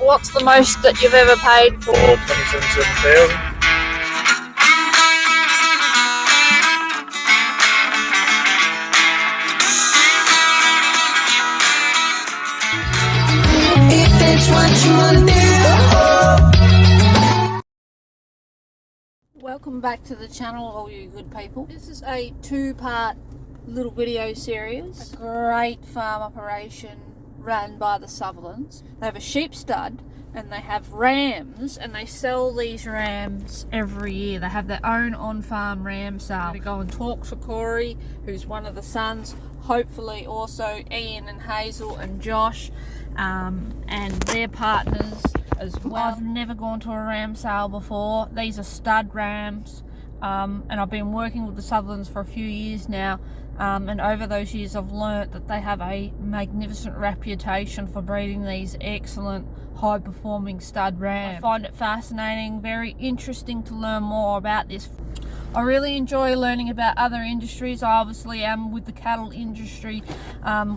What's the most that you've ever paid for? 27,000. If it's what you wanna do. Welcome back to the channel, all you good people. This is a two-part little video series. A great farm operation run by the Sutherlands. They have a sheep stud and they have rams, and they sell these rams every year. They have their own on-farm ram sale. We go and talk to Corey, who's one of the sons, hopefully also Ian and Hazel and Josh, and their partners as well. I've never gone to a ram sale before. These are stud rams, and I've been working with the Sutherlands for a few years now, and over those years I've learnt that they have a magnificent reputation for breeding these excellent high performing stud rams. I find it fascinating, very interesting to learn more about this. I really enjoy learning about other industries. I obviously am with the cattle industry,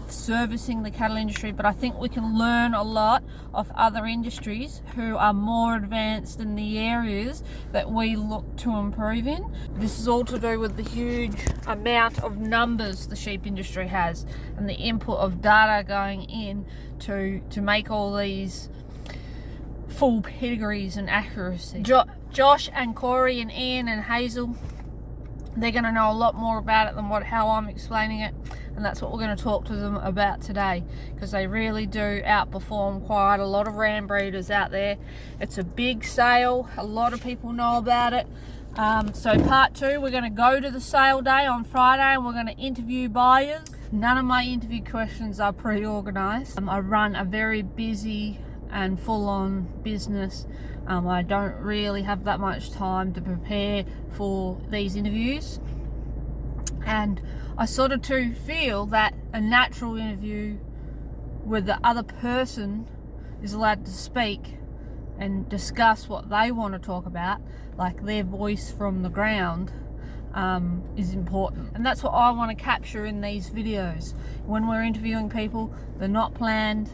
servicing the cattle industry, but I think we can learn a lot of other industries who are more advanced in the areas that we look to improve in. This is all to do with the huge amount of numbers the sheep industry has and the input of data going in to make all these full pedigrees and accuracy. Josh and Corey and Ian and Hazel, they're going to know a lot more about it than how I'm explaining it, and that's what we're going to talk to them about today, because they really do outperform quite a lot of ram breeders out there. It's a big sale, a lot of people know about it. So part two, we're going to go to the sale day on Friday and we're going to interview buyers. None of my interview questions are pre-organised. I run a very busy and full-on business. I don't really have that much time to prepare for these interviews, and I sort of too feel that a natural interview where the other person is allowed to speak and discuss what they want to talk about, like their voice from the ground, is important. And that's what I want to capture in these videos. When we're interviewing people, they're not planned.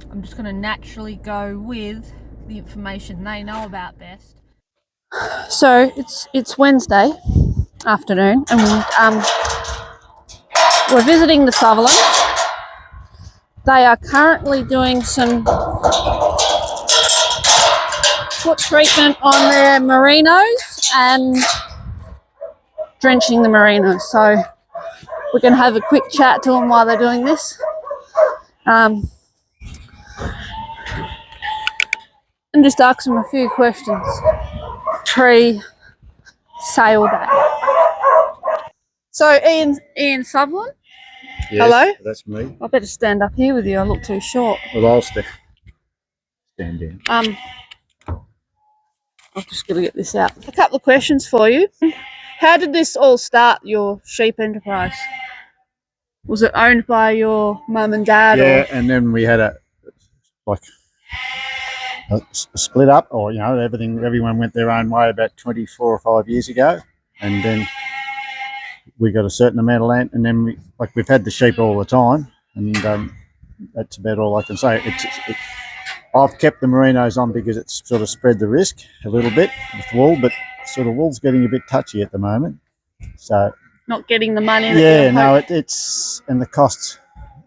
I'm just going to naturally go with the information they know about best. So it's Wednesday afternoon, and we're visiting the Sutherland. They are currently doing some foot treatment on their merinos and drenching the merinos. So we're going to have a quick chat to them while they're doing this. And just ask them a few questions pre-sale day. So Ian Sutherland. Yes, hello. That's me. I better stand up here with you. I look too short. Well, I'll stand down. I've just got to get this out. A couple of questions for you. How did this all start, your sheep enterprise? Was it owned by your mum and dad? Yeah, and then we had a split up, or everyone went their own way about 24 or 5 years ago, and then we got a certain amount of land, and then we've had the sheep all the time, and that's about all I can say. I've kept the merinos on because it's sort of spread the risk a little bit with wool, but sort of wool's getting a bit touchy at the moment, so not getting the money. It's and the costs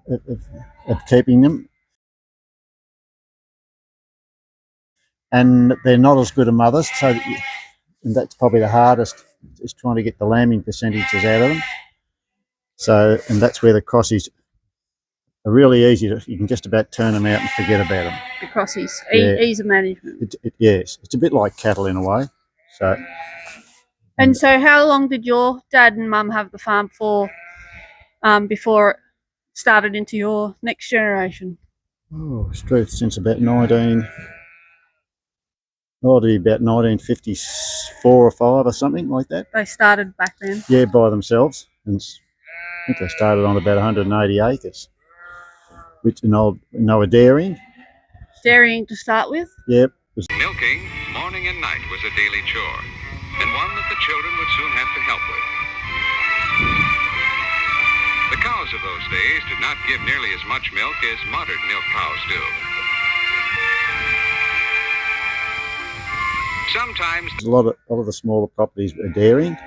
of keeping them. And they're not as good a mothers, and that's probably the hardest, is trying to get the lambing percentages out of them. So, and that's where the crossies are really easy you can just about turn them out and forget about them. The crossies, ease of management. Yes, it's a bit like cattle in a way. So. And so how long did your dad and mum have the farm for before it started into your next generation? Oh, since about 1954 or 5 or something like that. They started back then? Yeah, by themselves. And I think they started on about 180 acres, which they were dairying. Dairying to start with? Yep. Milking morning and night was a daily chore, and one that the children would soon have to help with. The cows of those days did not give nearly as much milk as modern milk cows do. sometimes A lot of the smaller properties were dairying,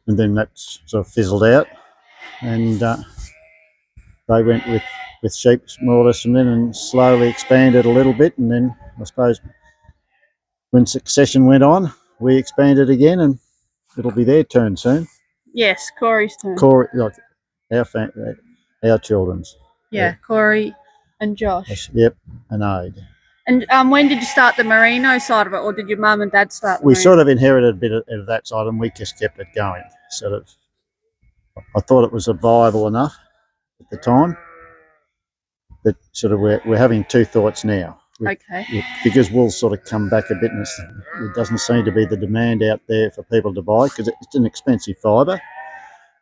and then that sort of fizzled out, and they went with sheep more or less from then, and slowly expanded a little bit, and then I suppose when succession went on, we expanded again, and it'll be their turn soon. Yes, Corey's turn. Corey, like our children's. Yeah, Corey and Josh. Yep, and Aid. And when did you start the merino side of it, or did your mum and dad start the We merino? sort of inherited a bit of that side, and we just kept it going. Sort of, I thought it was viable enough at the time, but sort of we're having two thoughts now. Okay. Because wool's sort of come back a bit, and it doesn't seem to be the demand out there for people to buy, because it's an expensive fibre,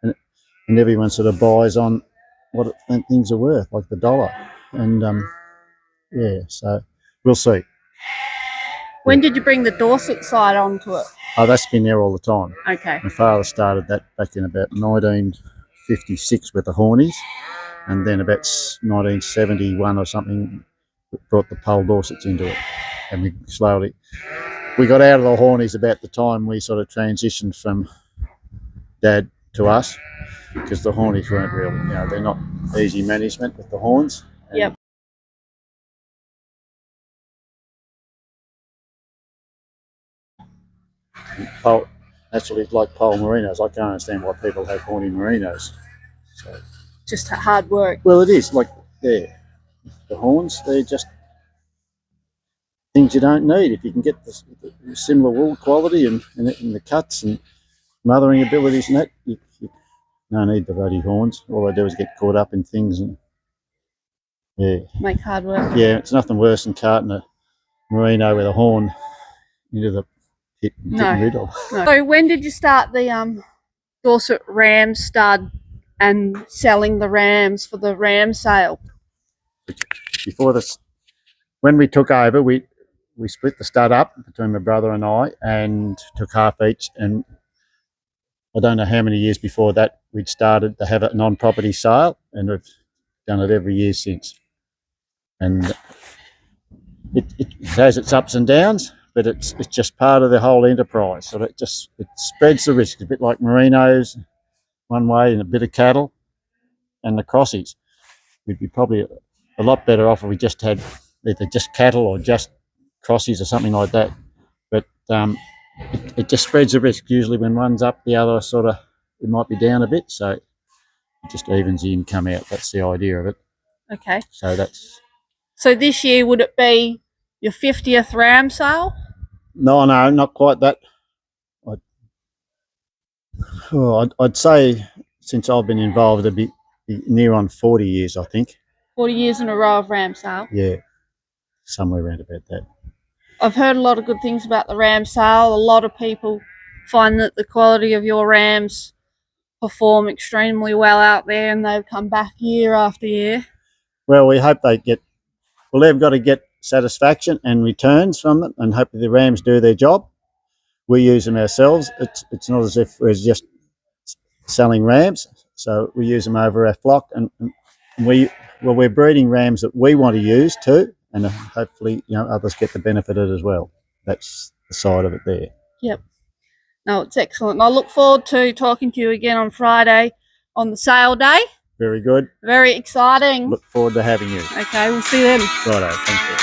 and everyone sort of buys on what things are worth, like the dollar. And yeah, so we'll see. When did you bring the Dorset side onto it? Oh, that's been there all the time. Okay. My father started that back in about 1956 with the Hornies, and then about 1971 or something brought the Polldorsets into it, and we got out of the Hornies about the time we sort of transitioned from Dad to us, because the Hornies weren't really, they're not easy management with the horns. Yep. Naturally, like pole merinos, I can't understand why people have horny merinos. So, Just hard work. well, it is like the horns. They're just things you don't need if you can get the similar wool quality and the cuts and mothering abilities and that. You don't need the ruddy horns. All they do is get caught up in things and Make hard work. yeah, it's nothing worse than carting a merino with a horn into the pit and getting rid of. No. So when did you start the Dorset ram stud and selling the rams for the ram sale? Before this, when we took over, we split the stud up between my brother and I, and took half each. And I don't know how many years before that we'd started to have a non-property sale, and we've done it every year since. And it has its ups and downs, but it's just part of the whole enterprise. So it spreads the risk. It's a bit like merinos one way, and a bit of cattle, and the crossies. We'd be probably a lot better off if we just had either just cattle or just crossies or something like that. But it just spreads the risk. Usually when one's up, the other it might be down a bit, so it just evens the income out. That's the idea of it. Okay. So this year, would it be your 50th ram sale? No, not quite that. I'd say since I've been involved, it'd be near on 40 years, I think. 40 years in a row of ram sale? Yeah, somewhere around about that. I've heard a lot of good things about the ram sale. A lot of people find that the quality of your rams perform extremely well out there, and they've come back year after year. Well, we hope they've got to get satisfaction and returns from them, and hope the rams do their job. We use them ourselves. It's not as if we're just selling rams, so we use them over our flock, and we're breeding rams that we want to use too, and hopefully others get the benefit of it as well. That's the side of it there. Yep. No, it's excellent. I look forward to talking to you again on Friday on the sale day. Very good. Very exciting. Look forward to having you. Okay, we'll see you then. Righto, thank you.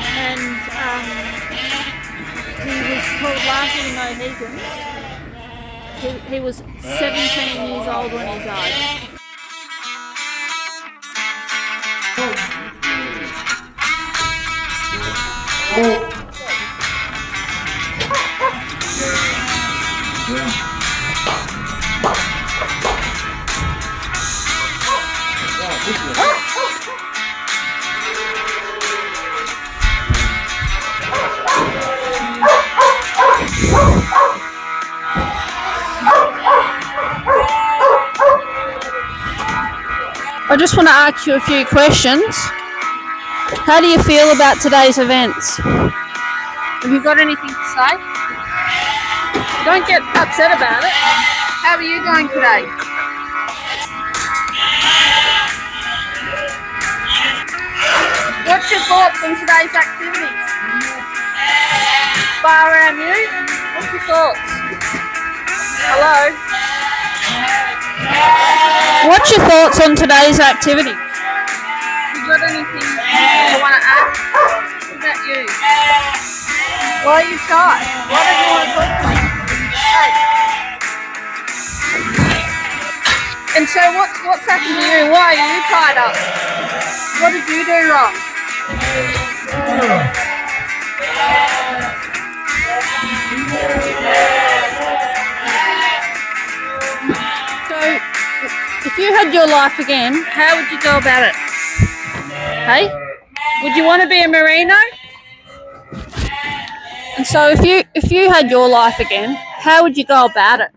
and he was called last of the Mohegans. He was 17 years old when he died. I just want to ask you a few questions. How do you feel about today's events? Have you got anything to say? Don't get upset about it. How are you going today? What's your thoughts on today's activities? Bar around you? What's your thoughts? Hello? What's your thoughts on today's activity? You got anything you want to add? What about you? Why are you shy? Why don't you want to talk to me? Hey. And so what's happened to you? Why are you tied up? What did you do wrong? So, if you had your life again, how would you go about it? Hey? Would you want to be a merino? And so if you had your life again, how would you go about it?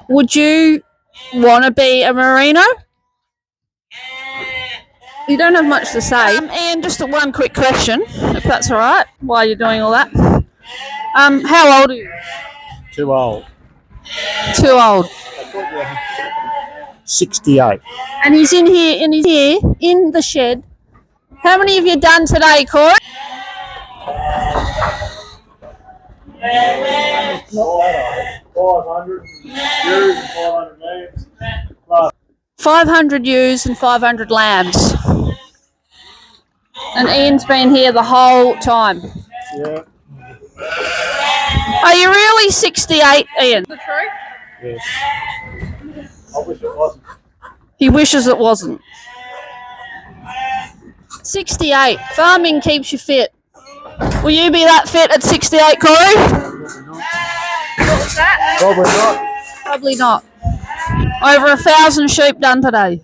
Would you want to be a merino? You don't have much to say. And just one quick question, if that's all right, while you're doing all that. How old are you? Too old. Too old. 68. And he's in here in the shed. How many have you done today, Corey? 500 ewes and 500 lambs. 500 ewes and 500 lambs. And Ian's been here the whole time. Yeah. Are you really 68, Ian? The truth? Yes. I wish it wasn't. He wishes it wasn't. 68. Farming keeps you fit. Will you be that fit at 68, Corey? What was that? Probably not. Probably not. Over 1,000 sheep done today.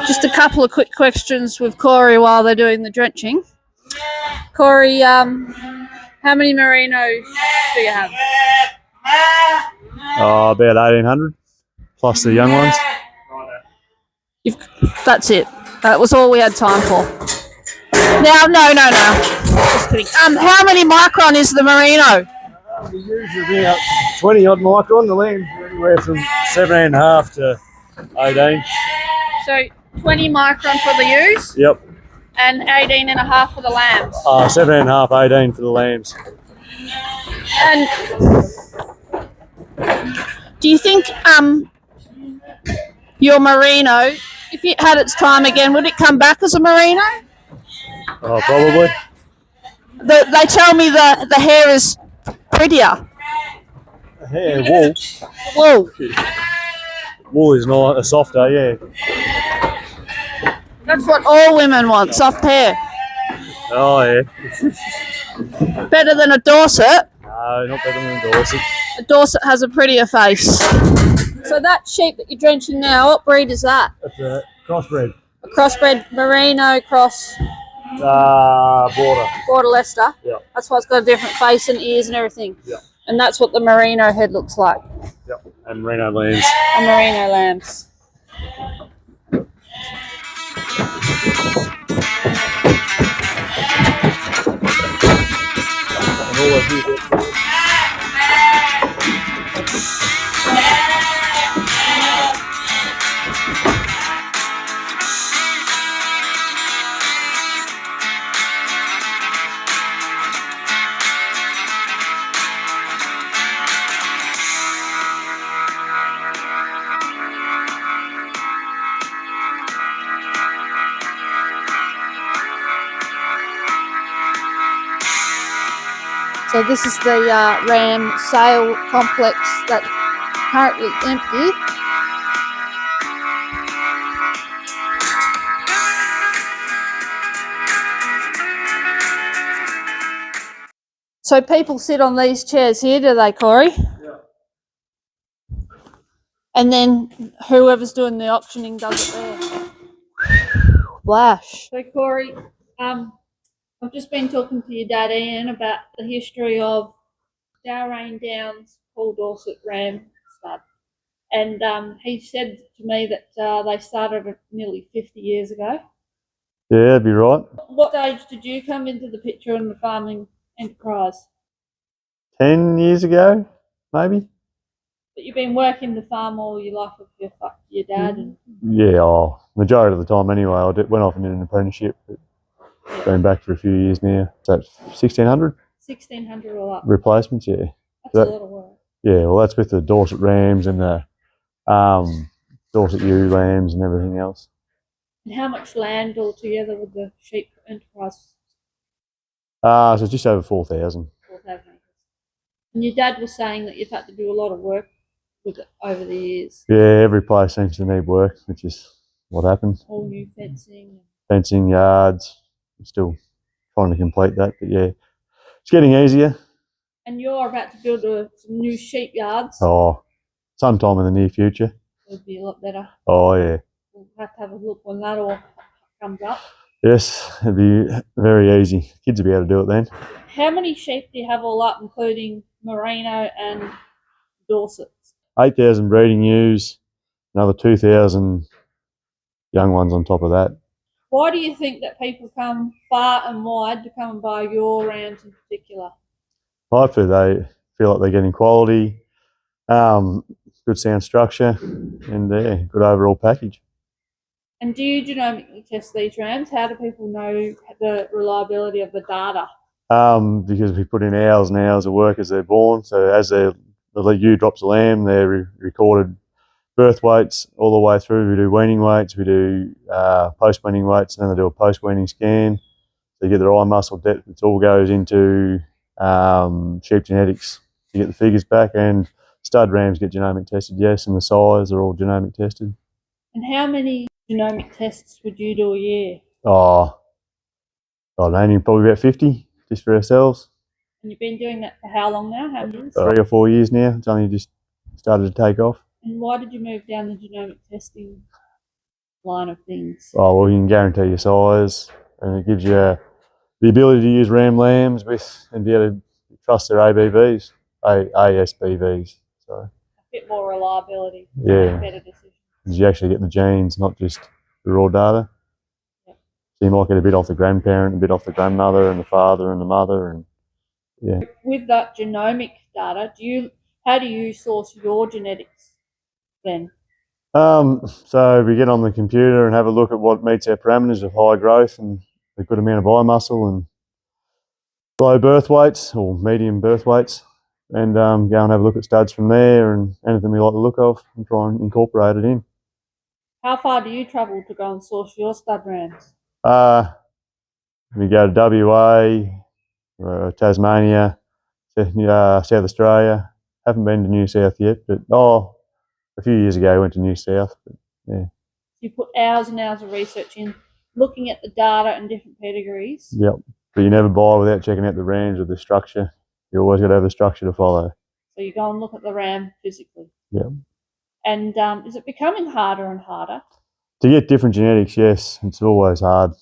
Just a couple of quick questions with Corey while they're doing the drenching. Corey, how many merinos do you have? About 1,800 plus the young ones. That's it. That was all we had time for. Now, no. Just kidding. How many micron is the merino? The ewes are about 20 odd micron. The lambs are anywhere from 17.5 to 18. So 20 micron for the ewes? Yep. And 18.5 for the lambs. 17.5, 18 for the lambs. And do you think your merino, if it had its time again, would it come back as a merino? Oh, probably. They tell me the hair is prettier. Hair, wool. Wool. Wool is not softer, yeah. That's what all women want, soft hair. Oh, yeah. Better than a Dorset. No, not better than Dorset. A Dorset has a prettier face. So that sheep that you're drenching now, what breed is that? That's a crossbred. A crossbred merino cross Border. Leicester. Yeah. That's why it's got a different face and ears and everything. Yeah. And that's what the merino head looks like. Yep. And Merino lambs. And merino lambs. And all of these. So this is the ram sale complex that's currently empty. So people sit on these chairs here, do they, Corey? Yeah. And then whoever's doing the auctioning does it there. Flash. So Corey, I've just been talking to your dad Ian about the history of Deloraine Downs Polldorset ram stud. And he said to me that they started nearly 50 years ago. Yeah, that'd be right. What stage did you come into the picture in the farming enterprise? 10 years ago, maybe? But you've been working the farm all your life with your dad? And Yeah, majority of the time anyway. Went off and did an apprenticeship, but been back for a few years now. So 1,600 1,600 all up. replacements, yeah. That's a lot of work. Yeah, well, that's with the Dorset rams and the Dorset ewe lambs and everything else. And how much land altogether with the sheep enterprise? So it's just over 4,000. 4,000 acres. And your dad was saying that you've had to do a lot of work with it over the years. Yeah, every place seems to need work, which is what happened. All new fencing. Fencing, yards. I'm still trying to complete that, but yeah, it's getting easier. And you're about to build some new sheep yards. Oh, sometime in the near future. It would be a lot better. Oh, yeah. We'll have a look when that all comes up. Yes, it'd be very easy. Kids will be able to do it then. How many sheep do you have all up, including Merino and Dorset? 8,000 breeding ewes, another 2,000 young ones on top of that. Why do you think that people come far and wide to come and buy your rams in particular? Hopefully they feel like they're getting quality, good sound structure, and good overall package. And do you genomically test these rams? How do people know the reliability of the data? Because we put in hours and hours of work as they're born. So as the ewe drops a lamb, they're recorded birth weights all the way through. We do weaning weights, we do post-weaning weights, and then they do a post-weaning scan. So you get their eye muscle depth. It all goes into sheep genetics to get the figures back, and stud rams get genomic tested, yes, and the size are all genomic tested. And how many genomic tests would you do a year? Oh, I don't know, probably about 50 just for ourselves. And you've been doing that for how long now? How many years? 3 or 4 years now. It's only just started to take off. And why did you move down the genomic testing line of things? Oh, well, you can guarantee your size, and it gives you the ability to use ram lambs and be able to trust their ABVs, ASBVs. Sorry. A bit more reliability. Yeah. Better decisions. Because you actually get the genes, not just the raw data. Yep. So you might get a bit off the grandparent, a bit off the grandmother and the father and the mother, and yeah. With that genomic data, how do you source your genetics then? So we get on the computer and have a look at what meets our parameters of high growth and a good amount of eye muscle and low birth weights or medium birth weights, and go and have a look at studs from there and anything we like the look of and try and incorporate it in. How far do you travel to go and source your stud rams? We go to WA, Tasmania, South Australia. Haven't been to New South yet, but a few years ago I went to New South. But yeah. You put hours and hours of research in, looking at the data and different pedigrees. Yep. But you never buy without checking out the rams or the structure. You always got to have the structure to follow. So you go and look at the ram physically. Yep. And is it becoming harder and harder? To get different genetics, yes. It's always hard to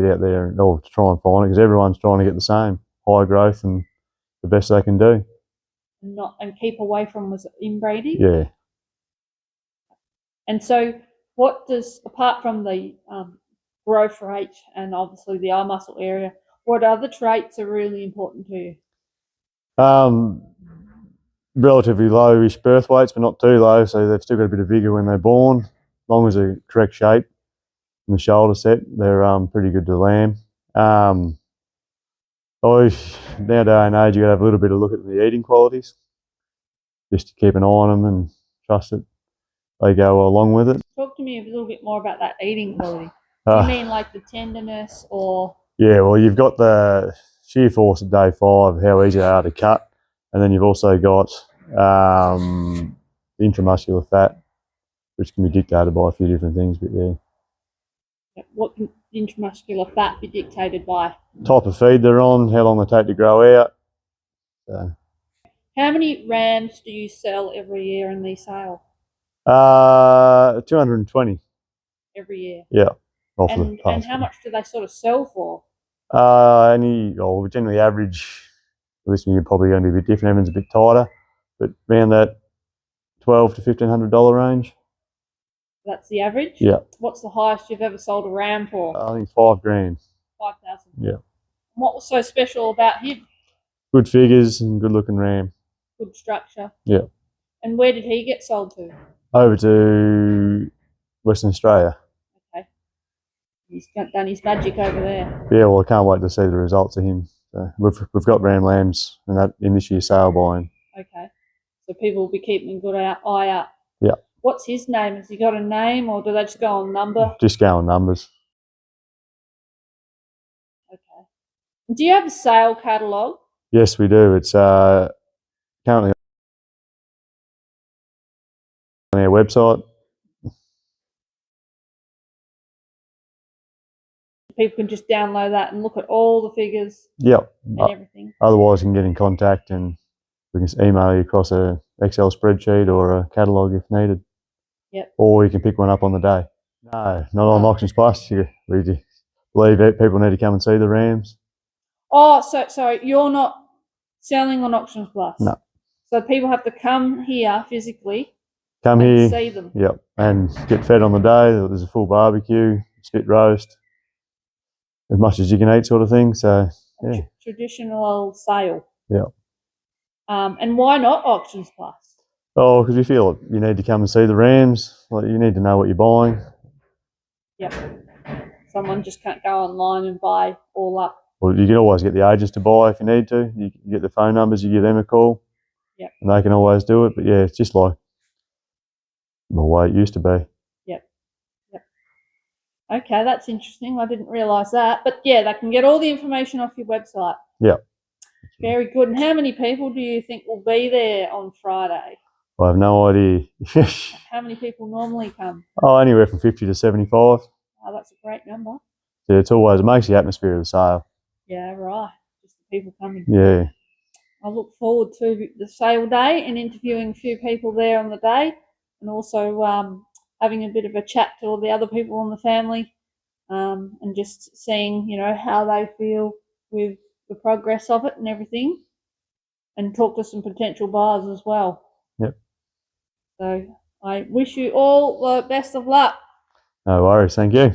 get out there or to try and find it because everyone's trying to get the same high growth and the best they can do. And keep away from inbreeding? Yeah. And so what does, apart from the growth rate and obviously the eye muscle area, what other traits are really important to you? Relatively lowish birth weights, but not too low, so they've still got a bit of vigour when they're born. As long as they're correct shape and the shoulder set, they're pretty good to lamb. Nowadays and age, you got to have a little bit of look at the eating qualities, just to keep an eye on them and trust that they go along with it. Talk to me a little bit more about that eating quality. Do you mean like the tenderness or? Yeah, well, you've got the shear force at day 5, how easy they are to cut, and then you've also got intramuscular fat, which can be dictated by a few different things. But yeah, What can intramuscular fat be dictated by? type of feed they're on, how long they take to grow out. So, How many rams do you sell every year in these sales? 220. Every year. Yeah. And how much do they sort of sell for? We generally average. This year probably going to be a bit different. Everyone's a bit tighter, but around that $1,200 to $1,500 range. That's the average? Yeah. What's the highest you've ever sold a ram for? I think $5,000. 5,000. Yeah. What was so special about him? Good figures and good looking ram. Good structure. Yeah. And where did he get sold to? Over to Western Australia. Okay. He's done his magic over there. Yeah, well, I can't wait to see the results of him. So we've got ram lambs in this year's sale buying. Okay. So people will be keeping a good eye out. Yeah. What's his name? Has he got a name, or do they just go on number? Just go on numbers. Okay. Do you have a sale catalogue? Yes, we do. It's currently on our website. People can just download that and look at all the figures Yep. and everything. Otherwise, you can get in contact and we can email you across a Excel spreadsheet or a catalogue if needed. Yep. Or you can pick one up on the day. No, not on Auctions Plus. We believe people need to come and see the rams. Oh, so you're not selling on Auctions Plus? No. So people have to come here physically Come and here, see them? Yep, and get fed on the day. There's a full barbecue, spit roast, as much as you can eat sort of thing. So, yeah. Traditional sale. Yeah. And why not Auctions Plus? Oh, because we feel you need to come and see the rams. Like, you need to know what you're buying. Yep. Someone just can't go online and buy all up. Well, you can always get the agents to buy if you need to. You get the phone numbers, you give them a call. Yep. And they can always do it. But yeah, it's just like the way it used to be. Yep. Okay, that's interesting. I didn't realise that. But yeah, they can get all the information off your website. Yep. Very good. And how many people do you think will be there on Friday? I have no idea. How many people normally come? Oh, anywhere from 50 to 75. Oh, that's a great number. Yeah, it makes the atmosphere of the sale. Yeah, right. Just the people coming. Yeah. I look forward to the sale day and interviewing a few people there on the day, and also having a bit of a chat to all the other people in the family, and just seeing, how they feel with the progress of it and everything, and talk to some potential buyers as well. Yep. So I wish you all the best of luck. No worries, thank you.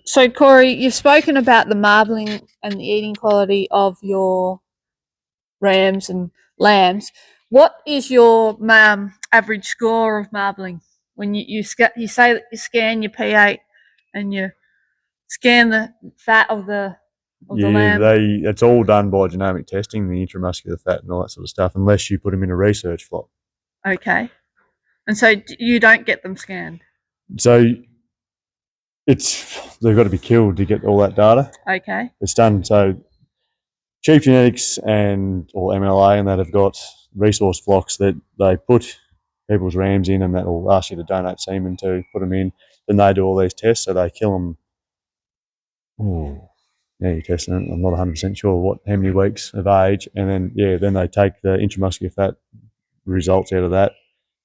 So Corey, you've spoken about the marbling and the eating quality of your rams and lambs. What is your average score of marbling when you say that you scan your P8 and you scan the fat of the lamb? It's all done by genomic testing, the intramuscular fat and all that sort of stuff, unless you put them in a research flock. Okay, and so you don't get them scanned. So they've got to be killed to get all that data. Okay. It's done so. Chief Genetics or MLA and that have got resource flocks that they put people's rams in, and that will ask you to donate semen to put them in. Then they do all these tests, so they kill them. Oh, yeah, you're testing it. I'm not 100% sure how many weeks of age, and then they take the intramuscular fat results out of that,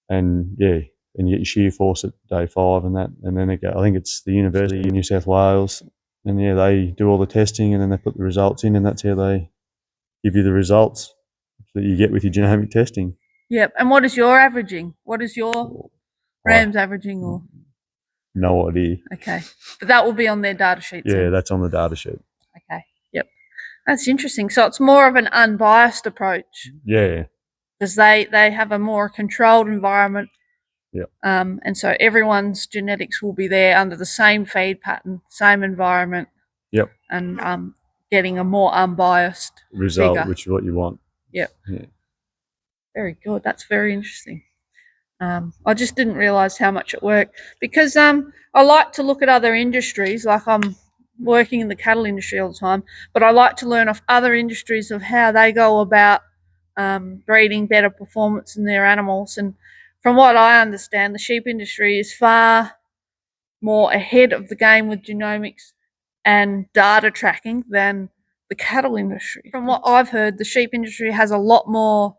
and you get your shear force at day 5 and that, and then they go. I think it's the University of New South Wales, and they do all the testing, and then they put the results in, and that's how they give you the results that you get with your genomic testing. Yep. And what is your averaging? What is your rams averaging? Or no idea. Okay, but that will be on their data sheet. Yeah, that's on the data sheet. Okay. Yep. That's interesting. So it's more of an unbiased approach. Yeah. Because they have a more controlled environment. Yep. And so everyone's genetics will be there under the same feed pattern, same environment. Yep. And getting a more unbiased result, figure. which is what you want. Yep. Yeah. Very good. That's very interesting. I just didn't realise how much it worked, because I like to look at other industries. Like I'm working in the cattle industry all the time, but I like to learn off other industries of how they go about breeding better performance in their animals. And from what I understand, the sheep industry is far more ahead of the game with genomics and data tracking than the cattle industry. From what I've heard, the sheep industry has a lot more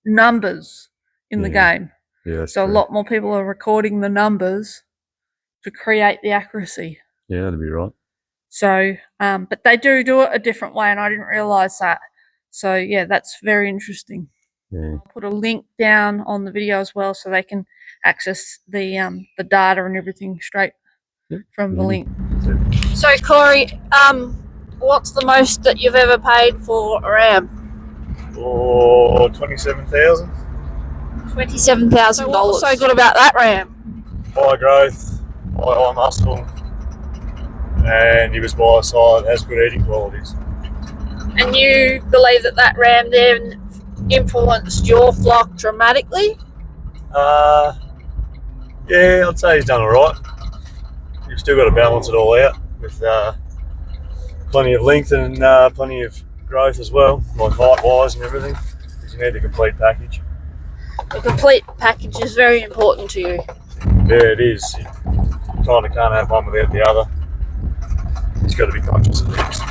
numbers in the game. Yeah, that's So a true. lot more people are recording the numbers to create the accuracy. Yeah, that'd be right. So, but they do it a different way, and I didn't realise that. So yeah, that's very interesting. Yeah. I'll put a link down on the video as well, so they can access the data and everything straight from the link. So Corey, what's the most that you've ever paid for a ram? Or 27,000. $27,000. So what was so good about that ram? High growth, high muscle, and he was by a side, has good eating qualities. And you believe that that ram then influenced your flock dramatically? Yeah, I'd say he's done all right. You've still got to balance it all out with plenty of length and plenty of growth as well, like height-wise and everything, because you need the complete package. The complete package is very important to you. Yeah, it is. You kind of can't have one without the other. He's got to be conscious of things.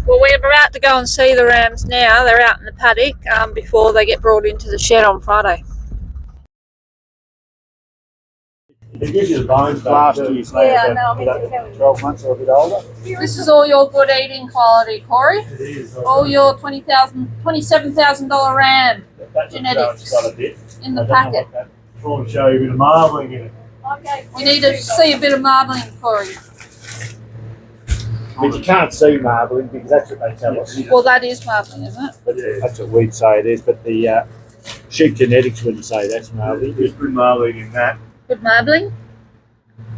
Well, we're about to go and see the rams now. They're out in the paddock before they get brought into the shed on Friday. It gives you the bones last year, so Yeah, I know. 12 months or a bit older. This is all your good eating quality, Corey. It is. All your $27,000 ram genetics in the packet. Trying to show you a bit of marbling in it. Okay. We need to see a bit of marbling, Corey. But you can't see marbling because that's what they tell us. Well, that is marbling, isn't it? But that's what we'd say it is. But the sheep genetics wouldn't say that's marbling. There's good marbling in that. Good marbling.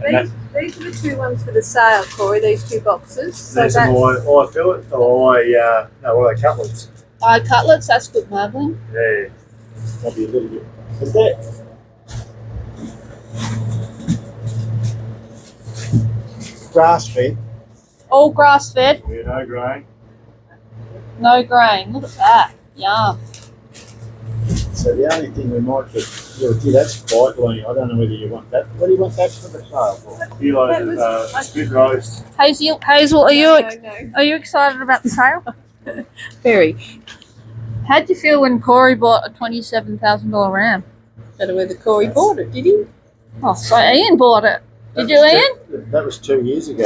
These are the two ones for the sale, Corey, these two boxes. So There's some eye fillet or no, what are they, cutlets? Eye cutlets, that's good marbling. Yeah. Probably a little bit. But that grass fed. All grass fed, Yeah, no grain. no grain. Look at that. Yum. So the only thing we might get, that's quite lean. I don't know whether you want that. What do you want that for the sale for? Kilos of spit roast. Hazel, are you excited about the sale? Very. How'd you feel when Corey bought a $27,000 ram? Better whether Corey bought it, did he? Oh, so Ian bought it. Did you, Ian? That was 2 years ago.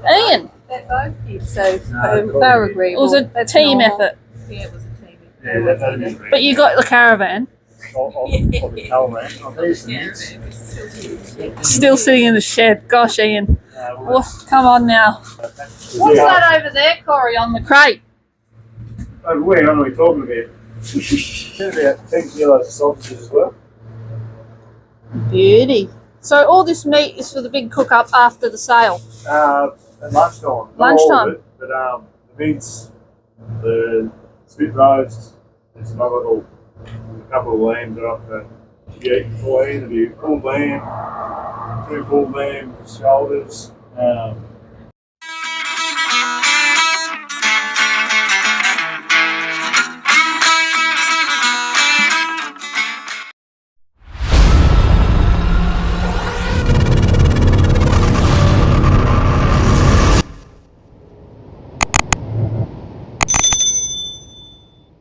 Ian. They both did, so No, they're agreeable. It was a That's team normal. effort. Yeah, it was a team effort. Yeah, that'd be great. But you got the caravan. Of the caravan. Oh, there's the mix. Still sitting in the shed. Gosh, Ian. Well, come on now. What's that over there, Corey, on the crate? Over where? I don't know what you're talking about. About 10 kilos of sausages as well. Beauty. So all this meat is for the big cook-up after the sale. At lunchtime. Not Lunchtime. all of it, but the mince, the spit roast, there's another a couple of lambs that are up for to be eaten beforehand. There'll be pulled lamb, 2 pulled lamb shoulders,